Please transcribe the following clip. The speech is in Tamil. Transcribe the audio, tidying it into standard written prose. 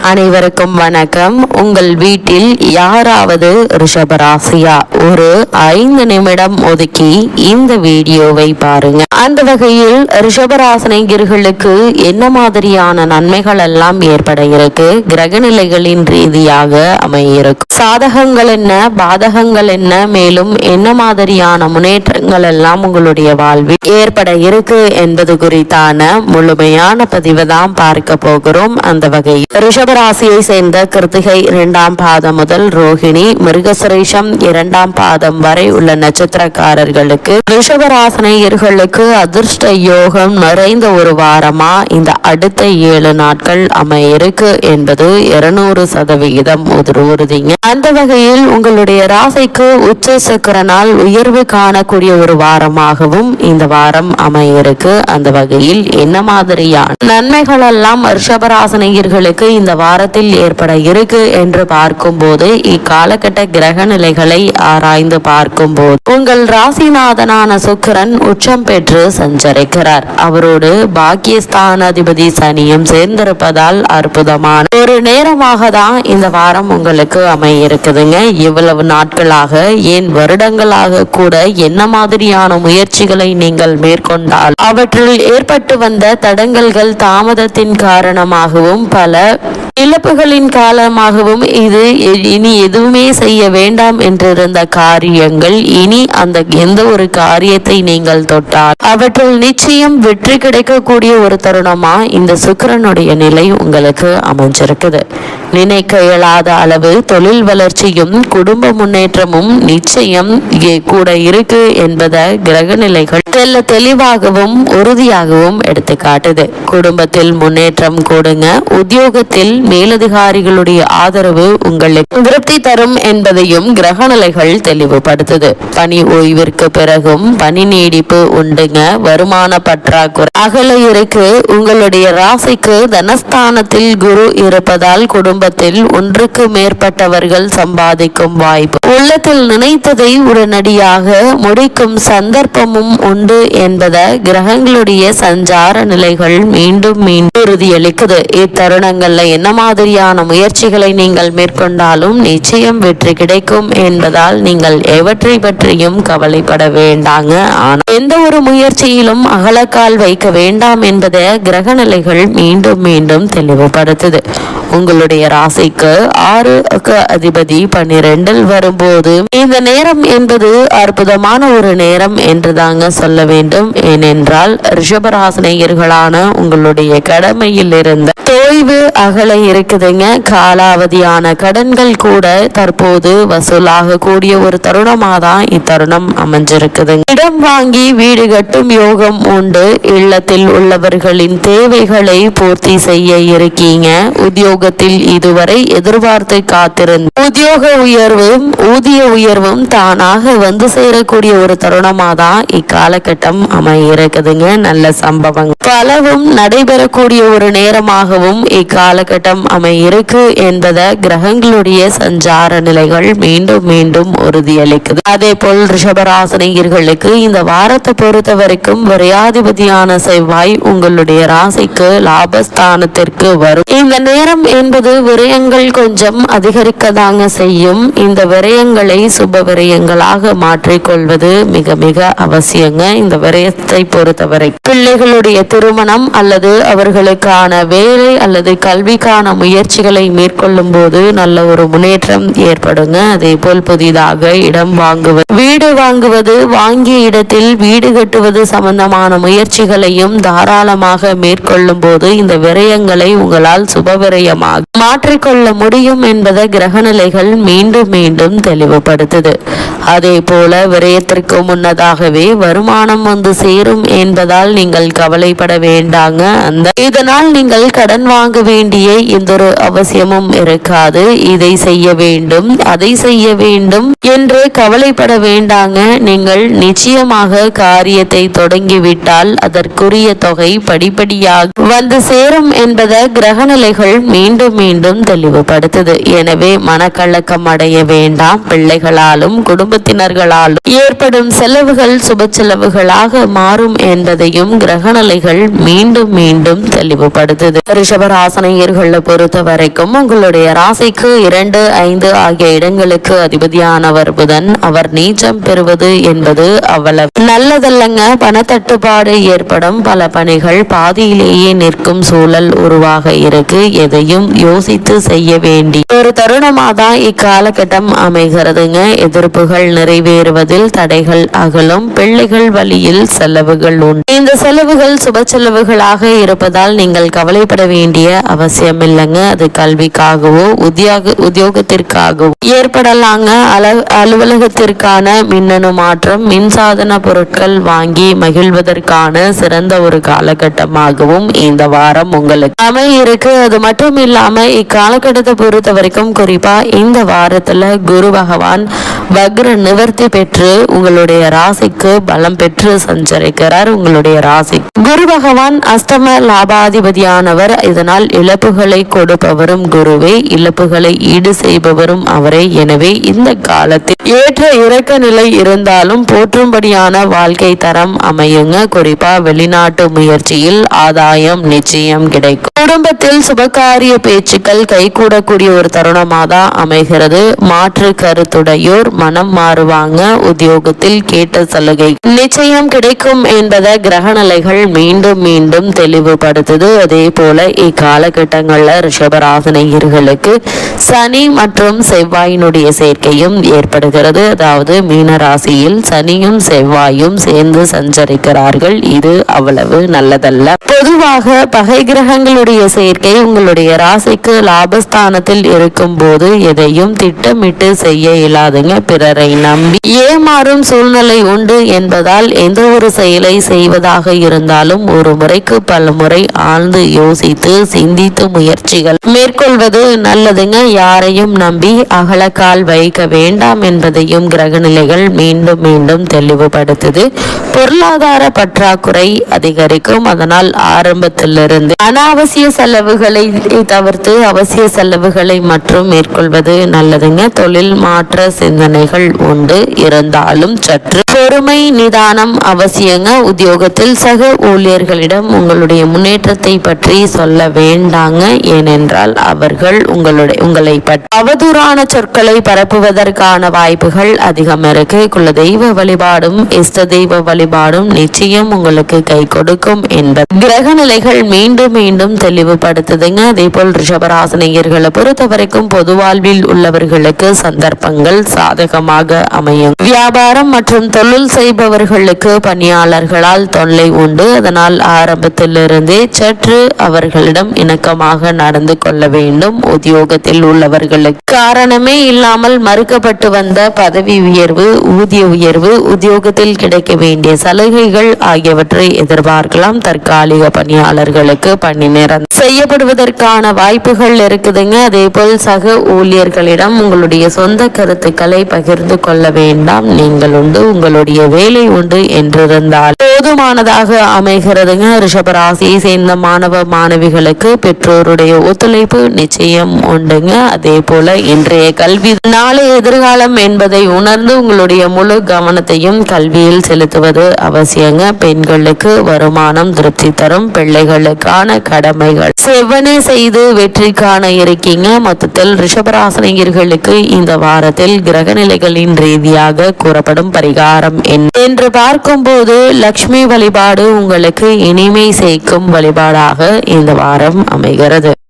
அனைவருக்கும் வணக்கம். உங்கள் வீட்டில் யாராவது ரிஷபராசியா? ஒரு 5 நிமிடம் ஒதுக்கி இந்த வீடியோவை பாருங்க. அந்த வகையில் ரிஷபராசினியர்களுக்கு என்ன மாதிரியான நன்மைகள் எல்லாம் ஏற்பட இருக்கு, கிரக நிலைகளின் ரீதியாக அமையிருக்கும், சாதகங்கள் என்ன, பாதகங்கள் என்ன, மேலும் என்ன மாதிரியான முன்னேற்றங்கள் எல்லாம் உங்களுடைய வாழ்வில் ஏற்பட இருக்கு என்பது குறித்தான முழுமையான பதிவை தான் பார்க்க போகிறோம். அந்த வகையில் ரிஷபராசியை சேர்ந்த கிருத்திகை 2ஆம் பாதம் முதல் ரோஹிணி மிருகசுரேஷம் 2ஆம் பாதம் வரை உள்ள நட்சத்திரக்காரர்களுக்கு ரிஷபராசினியர்களுக்கு அதிர்ஷ்ட யோகம் நிறைந்த ஒரு வாரமா இந்த அடுத்த 7 நாட்கள் அமையிருக்கு என்பது 200% உறுதிங்க. அந்த வகையில் உங்களுடைய ராசிக்கு உச்ச சக்கரனால் உயர்வு காணக்கூடிய ஒரு வாரமாகவும் இந்த வாரம் அமையிருக்கு. அந்த வகையில் என்ன மாதிரியான நன்மைகள் எல்லாம் ரிஷபராசினியர்களுக்கு இந்த வாரத்தில் ஏற்பட இருக்கு என்று பார்க்கும்போது, இக்காலகட்ட கிரக நிலைகளை ஆராய்ந்து பார்க்கும்போது உங்கள் ராசிநாதனான சுக்கிரன் உச்சம் பெற்று சஞ்சரிக்கிறார். அவரோடு பாக்கியஸ்தானாதிபதி சனியும் சேர்ந்திருப்பதால் அற்புதமான ஒரு நேரமாக தான் இந்த வாரம் உங்களுக்கு அமையிருக்குதுங்க. இவ்வளவு நாட்களாக, ஏன் வருடங்களாக கூட என்ன மாதிரியான முயற்சிகளை நீங்கள் மேற்கொண்டால் அவற்றில் ஏற்பட்டு வந்த தடங்கல்கள், தாமதத்தின் காரணமாகவும் பல இழப்புகளின் காலமாகவும் இது இனி எதுவுமே செய்ய வேண்டாம் என்றிருந்த காரியங்கள், இனி அந்த எந்த ஒரு காரியத்தை நீங்கள் தொட்டால் அவற்றில் நிச்சயம் வெற்றி கிடைக்கக்கூடிய ஒரு தருணமா இந்த சுக்கிரனுடைய நிலை உங்களுக்கு அமைஞ்சிருக்குது. நினைக்க இயலாத அளவு தொழில் வளர்ச்சியும் குடும்ப முன்னேற்றமும் நிச்சயம் கூட இருக்கு என்பதை கிரக நிலைகள் தெளிவாகவும் உறுதியாகவும் எடுத்து காட்டுது. குடும்பத்தில் முன்னேற்றம் கூடுங்க. உத்தியோகத்தில் மேலதிகாரிகளுடைய ஆதரவு உங்களுக்கு திருப்தி தரும் என்பதையும் கிரக நிலைகள் தெளிவுபடுத்துது. பணி ஓய்விற்கு பிறகும் பணி நீடிப்பு உண்டுங்க. வருமான பற்றாக்குறை அகல இருக்கு. உங்களுடைய ராசிக்கு தனஸ்தானத்தில் குரு இருப்பதால் குடும்பத்தில் ஒன்றுக்கு மேற்பட்டவர்கள் சம்பாதிக்கும் வாய்ப்பு, உள்ளத்தில் நினைத்ததை உடனடியாக முடிக்கும் சந்தர்ப்பமும் உண்டு என்பதை கிரகங்களுடைய சஞ்சார நிலைகள் மீண்டும் உறுதியளிக்குது. இத்தருணங்கள்ல என்ன மாதிரியான முயற்சிகளை நீங்கள் மேற்கொண்டாலும் நிச்சயம் வெற்றி கிடைக்கும் என்பதால் நீங்கள் எவற்றை பற்றியும் கவலைப்பட வேண்டாங்க. ஆனால் எந்த ஒரு முயற்சியிலும் அகலக்கால் வைக்க வேண்டாம் என்பதை கிரக நிலைகள் மீண்டும் தெளிவுபடுத்துது. உங்களுடைய ராசிக்கு 6 அதிபதி 12 வரும்போது இந்த நேரம் என்பது அற்புதமான ஒரு நேரம் என்று தாங்க சொல்ல வேண்டும். ஏனென்றால் ரிஷபராசினியர்களான உங்களுடைய கடமையில் இருந்த தொய்வு அகல இருக்குதுங்க. காலாவதியான கடன்கள் கூட தற்போது வசூலாக கூடிய ஒரு தருணமா தான் இத்தருணம் அமைஞ்சிருக்குதுங்க. இடம் வாங்கி வீடு கட்டும் யோகம் உண்டு. இல்லத்தில் உள்ளவர்களின் தேவைகளை பூர்த்தி செய்ய இருக்கீங்க. உத்தியோகத்தில் இதுவரை எதிர்பார்த்து காத்திருந்த உத்தியோக உயர்வும் ஊதிய உயர்வும் தானாக வந்து சேரக்கூடிய ஒரு தருணமா தான் இக்காலகட்டம் அமையிருக்குதுங்க. நல்ல சம்பவம் பலவும் நடைபெறக்கூடிய ஒரு நேரமாகவும் இக்காலகட்டம் அமையிருக்கு என்பதை கிரகங்களுடைய சஞ்சார நிலைகள் மீண்டும் உறுதியளிக்குது. அதே போல் ரிஷபராசினியர்களுக்கு இந்த வாரத்தை பொறுத்த வரைக்கும் விரையாதிபதியான செவ்வாய் உங்களுடைய ராசிக்கு லாபஸ்தானத்திற்கு வரும். இந்த நேரம் என்பது விரயங்கள் கொஞ்சம் அதிகரிக்கதாங்க செய்யும். இந்த விரயங்களை சுப விரயங்களாக மாற்றிக்கொள்வது மிக அவசியங்க. இந்த விரயத்தை பொறுத்தவரை பிள்ளைகளுடைய திருமணம் அல்லது அவர்களுக்கான வேலை அல்லது கல்விக்கான முயற்சிகளை மேற்கொள்ளும் போது நல்ல ஒரு முன்னேற்றம் ஏற்படுங்க. அதே போல் புதிதாக இடம் வாங்குவது, வீடு வாங்குவது, வாங்கிய இடத்தில் வீடு கட்டுவது சம்பந்தமான முயற்சிகளையும் தாராளமாக மேற்கொள்ளும் போது இந்த விரயங்களை உங்களால் சுப விரயமாக மாற்றிக்கொள்ள முடியும் என்பதை கிரகநிலைகள் மீண்டும் தெளிவுபடுத்துது. அதே போல விரயத்திற்கு முன்னதாகவே வருமானம் வந்து சேரும் என்பதால் நீங்கள் கவலைப்பட வேண்டாங்க. இதனால் நீங்கள் கடன் வாங்க வேண்டிய எந்த ஒரு அவசியமும் இருக்காது. இதை செய்ய வேண்டும், அதை செய்ய வேண்டும் என்று கவலைப்பட வேண்டாங்க. நீங்கள் நிச்சயமாக காரியத்தை தொடங்கிவிட்டால் அதற்குரிய தொகை படிப்படியாக வந்து சேரும் என்பதை கிரகநிலைகள் மீண்டும் தெளிவுபடுத்துது. எனவே மனக்கலக்கம் அடைய வேண்டாம். பிள்ளைகளாலும் குடும்பத்தினர்களாலும் ஏற்படும் செலவுகள் சுப செலவுகளாக மாறும் என்பதையும் கிரகநிலைகள் மீண்டும் தெளிவுபடுத்துது. ரிஷப ரிஷபராசினியர்களை பொறுத்த வரைக்கும் உங்களுடைய ராசிக்கு 2, 5 ஆகிய இடங்களுக்கு அதிபதியானவர் புதன். அவர் நீச்சம் பெறுவது என்பது அவ்வளவு நல்லதல்லங்க. பணத்தட்டுப்பாடு ஏற்படும், பல பணிகள் பாதியிலேயே நிற்கும் சூழல் உருவாக இருக்கு. எதையும் யோசித்து செய்ய வேண்டி ஒரு தருணமாக தான் இக்காலகட்டம் அமைகிறதுங்க. எதிர்ப்புகள் நிறைவேறுவதில் தடைகள் அகலும், பிள்ளைகள் வழியில் செலவுகள் உண்டு. இந்த செலவுகள் சுப செலவுகளாக இருப்பதால் நீங்கள் கவலைப்பட வேண்டிய அவசியம் இல்லைங்க. அது கல்விக்காகவோ உத்தியோகத்திற்காகவோ ஏற்படலாங்க. அலுவலகத்திற்கான மின்னணு மாற்றம், மின்சாதன பொருட்கள் வாங்கி மகிழ்வதற்கான சிறந்த ஒரு காலகட்டமாகவும் இந்த வாரம் உங்களுக்கு அமையிருக்கு. அது மட்டும் இல்லாம இக்காலகட்டத்தை பொறுத்த வரைக்கும் குறிப்பா இந்த வாரத்துல குரு பகவான் வக்ர நிவர்த்தி பெற்று உங்களுடைய ராசிக்கு பலம் பெற்று சஞ்சரிக்கிறார். உங்களுடைய ராசி குரு பகவான் அஷ்டம லாபாதிபதியானவர். இதனால் இழப்புகளை கொடுப்பவரும் குருவே, இழப்புகளை ஈடு செய்பவரும் அவரே. எனவே இந்த காலத்தில் ஏற்ற இறக்க நிலை இருந்தாலும் போற்றும்படியான வாழ்க்கை தரம் அமையுங்க. குறிப்பா வெளிநாட்டு முயற்சியில் ஆதாயம் நிச்சயம் கிடைக்கும். குடும்பத்தில் சுபகாரிய பேச்சுக்கள் கைகூடக்கூடிய ஒரு தருணமாக தான் அமைகிறது. மாற்று கருத்துடையோர் மனம் மாறுவாங்க. உத்தியோகத்தில் கேட்ட சலுகை நிச்சயம் கிடைக்கும் என்பதை கிரகநிலைகள் மீண்டும் மீண்டும் தெளிவுபடுத்துது. அதே போல இக்காலகட்டங்கள்ல ரிஷபராசினியர்களுக்கு சனி மற்றும் செவ்வாயினுடைய சேர்க்கையும் ஏற்படுகிறது. அதாவது மீன ராசியில் சனியும் செவ்வாயும் சேர்ந்து சஞ்சரிக்கிறார்கள். இது அவ்வளவு நல்லதல்ல. பொதுவாக பகை கிரகங்களுடைய சேர்க்கை உங்களுடைய ராசிக்கு லாபஸ்தானத்தில் இருக்கும் போது எதையும் திட்டமிட்டு செய்ய இயலாதுங்க. பிறரை நம்பி ஏமாறும் சூழ்நிலை உண்டு என்பதால் எந்த ஒரு செயலை செய்வதாக இருந்தாலும் ஒரு முறைக்கு பல முறை ஆழ்ந்து யோசித்து சிந்தித்து முயற்சிகள் மேற்கொள்வது நல்லதுங்க. யாரையும் நம்பி அகலக்கால் வைக்க வேண்டாம் என்பதையும் கிரகநிலைகள் மீண்டும் மீண்டும் தெளிவுபடுத்துது. பொருளாதார பற்றாக்குறை அதிகரிக்கும். அதனால் ஆரம்பத்திலிருந்து அனாவசிய செலவுகளை தவிர்த்து அவசிய செலவுகளை மற்றும் மேற்கொள்வது நல்லதுங்க. தொழில் மாற்ற சிந்தனைகள் உண்டு, இருந்தாலும் சற்று பொறுமை நிதானம் அவசியங்க. உத்தியோகத்தில் சக ஊழியர்களிடம் உங்களுடைய முன்னேற்றத்தை பற்றி சொல்ல வேண்டாங்க. ஏனென்றால் அவர்கள் உங்களை பற்றி அவதூறான சொற்களை பரப்புவதற்கான வாய்ப்புகள் அதிகம் இருக்கு. குலதெய்வ வழிபாடும் இஷ்ட தெய்வ வழிபாடும் நிச்சயம் உங்களுக்கு கை கொடுக்கும் என்பது கிரகநிலைகள் மீண்டும் மீண்டும் தெளிவுபடுத்துதுங்க. அதே போல் ரிஷபராசினியர்களை பொறுத்த வரைக்கும் பொது வாழ்வில் உள்ளவர்களுக்கு சந்தர்ப்பங்கள் சாதகமாக அமையும். வியாபாரம் மற்றும் தொழில் செய்பவர்களுக்கு பணியாளர்களால் தொல்லை உண்டு. அதனால் ஆரம்பத்திலிருந்தே சற்று அவர்களிடம் இணக்கமாக நடந்து கொள்ள வேண்டும். உத்தியோகத்தில் உள்ளவர்களுக்கு காரணமே இல்லாமல் மறுக்கப்பட்டு வந்த பதவி உயர்வு, ஊதிய உயர்வு, உத்தியோகத்தில் கிடைக்க வேண்டிய சலுகைகள் ஆகியவற்றை எதிர்பார்க்கலாம். தற்காலிக பணியாளர்களுக்கு பணி நேரம் செய்யப்படுவதற்கான வாய்ப்புகள் இருக்குதுங்க. அதே போல் சக ஊழியர்களிடம் உங்களுடைய சொந்த கருத்துக்களை பகிர்ந்து கொள்ள வேண்டாம். நீங்கள் உண்டு, உங்களுடைய வேலை உண்டு என்றிருந்தால் போதுமானதாக அமைகிறதுங்க. ரிஷபராசியை சேர்ந்த மாணவ மாணவிகளுக்கு பெற்றோருடைய ஒத்துழைப்பு நிச்சயம் உண்டுங்க. அதே போல இன்றைய கல்வி நாளை எதிர்காலம் என்பதை உணர்ந்து உங்களுடைய முழு கவனத்தையும் கல்வியில் செலுத்துவது அவசியங்க. பெண்களுக்கு வருமானம் திருப்தி தரும். பிள்ளைகளுக்கான கடமைகள் செவ்வனே செய்து வெற்றி காண இருக்கீங்க. மொத்தத்தில் ரிஷபராசினியர்களுக்கு இந்த வாரத்தில் கிரகநிலைகளின் ரீதியாக கூறப்படும் பரிகாரம் என்று பார்க்கும்போது லக்ஷ்மி வழிபாடு உங்களுக்கு இனிமை சேர்க்கும் வழிபாடாக இந்த வாரம் அமைகிறது.